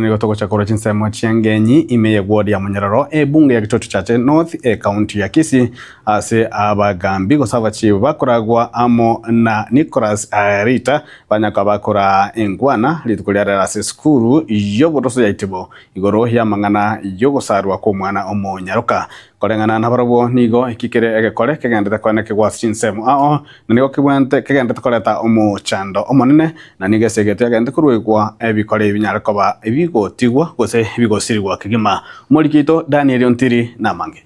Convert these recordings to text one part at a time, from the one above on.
Nigotogo chakora chinsemo chiangenyi imeye ward ya Munyararo bunge ya Gitoto Chache North county ya Kisii ase abagambi gosaba chibu bakoragwa amo na Nicholas Rita banyaka bakora engwana litukuliarera ase skuru yobotoso yaitibo igoro ya mangana yogosarwa ko mwana omonyaroka korengana nabarabo nigo ikikere egekore kegendete kwane kegwa chinsemo nigo kibwente kegendete koreta omochando omonene na nigesegete agende kurwegwa ebikore ibinyarokoba gotigwa gose bigosirwa kigima Morikito Daniel Ontiri na mange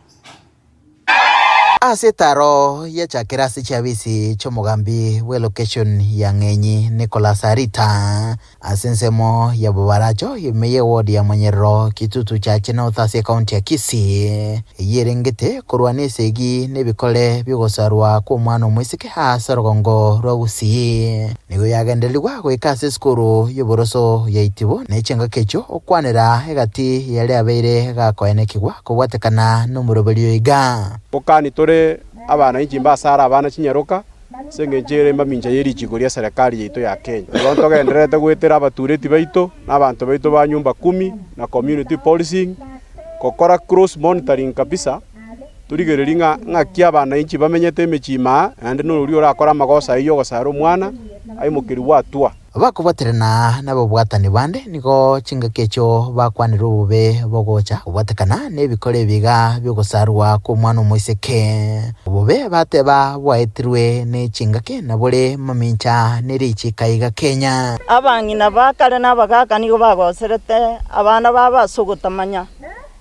ase taro ya chakirasi chabisi chomogambi we location ya Ngenyi Nicholas Rita asensemo ya Bobaracho imeye ward ya Munyararo Kitutu Chache North ase county ya Kisii yerengete kurwane segi nebikole bigosarwa ko mwana mwisike hasa rogongo rwagusii nigo yagendeligwa gwikase skuru yoboroso yaitibo nechenga kecho okwanera egati yale abeire gakoenekigwa kubwatekana n'umurobelio iga okani tore abana injimba sara abana kinyaroka sengenjere maminja yeri chikoria serikali yeito ya Kenya ronto genderete gwetera abatureti baito n'abantu baito ba nyumba 10 na community policing kokora cross monitoring kabisa turigereringa ngakia abana inchi bamenyete emechima ande n'uri orakora magosa iyo gosara omwana aimukiri watua bakubaterana nabo bwatani bande niko chinga kecho bakwanira ubube bogocha ubwatekana nebikore biga byogosarwa ko mwana mwiseke ubube bateba bwaitirwe ne chinga ke nabole mamincha nerichi kaiga Kenya abangina bakale nabagaka nigo bagoserete abana babasogotamanya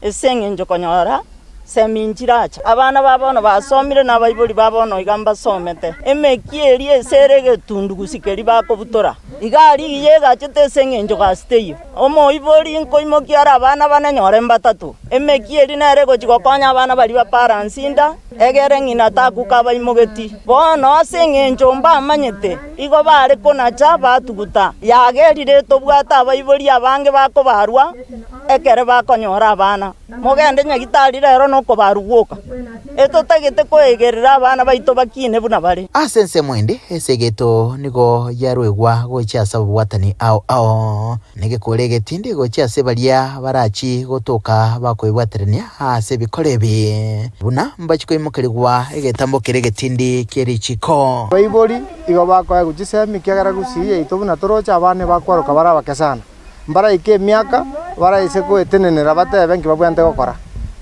esengenjo konyora seminjiracha abana babono basomire nabayiboli babono igamba somete emekieri eserege tundugusikeri bakobutora igari yega chete sengenjo gasteyo omoiboli nkoimokiara abana bananyore mbatatu emekieri narego chikokonya abana bali ba paransinda egere ngina takuka baimogeti bono sengenjo mbamanyete igo bare konacha batuguta yagerire tobwata abayiboli abange bakobarwa ekere bakonyora abana mogende nyagitari rero noko barugoka etotagete koegerera abana baito bakine buna bare asense mwende esegeto nigo yarwegwa gocha sabwatani ao nige kolege tindi gocha sebalia barachi gotoka bakoibwaterania ase bikorebi buna mbachiko imokeregwa egetambo kerege tindi kerichiko baiboli igo bakoya guchisemi kiagara gusiye ito buna torocha abane bakwaruka bara bakesana mbara ike miaka bara iseko etenenera bate benki babwante gokora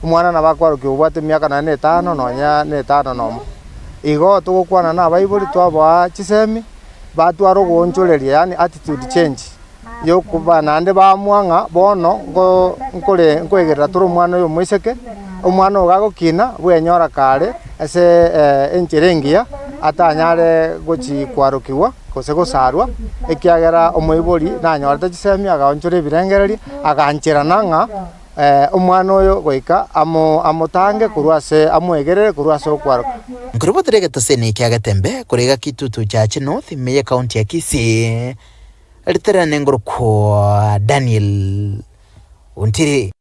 umwana nabakwaruka ubwate miaka 5 nonya 5 nomo igo tugukwana na baiboli twaba chisemi batwaro gonchoreria yani attitude change yo kubana ande bamwanga bono ngo nkoegerera turu mwana uyu mwiseke umwana ogagokina bwenyora kare ase encherengia atanyare gochi kwarukiwa kose gosarwa ekiagera omoibori nanyorete chisemi agaonchore birengereria aganchera nanga umwana oyo goika amotange kurwase amwegerere kurwase okwaruka ngruboterege tosene kiagatembe kurega Kitutu Chache North imeye county ya Kisii literane ngruko Daniel Ontiri.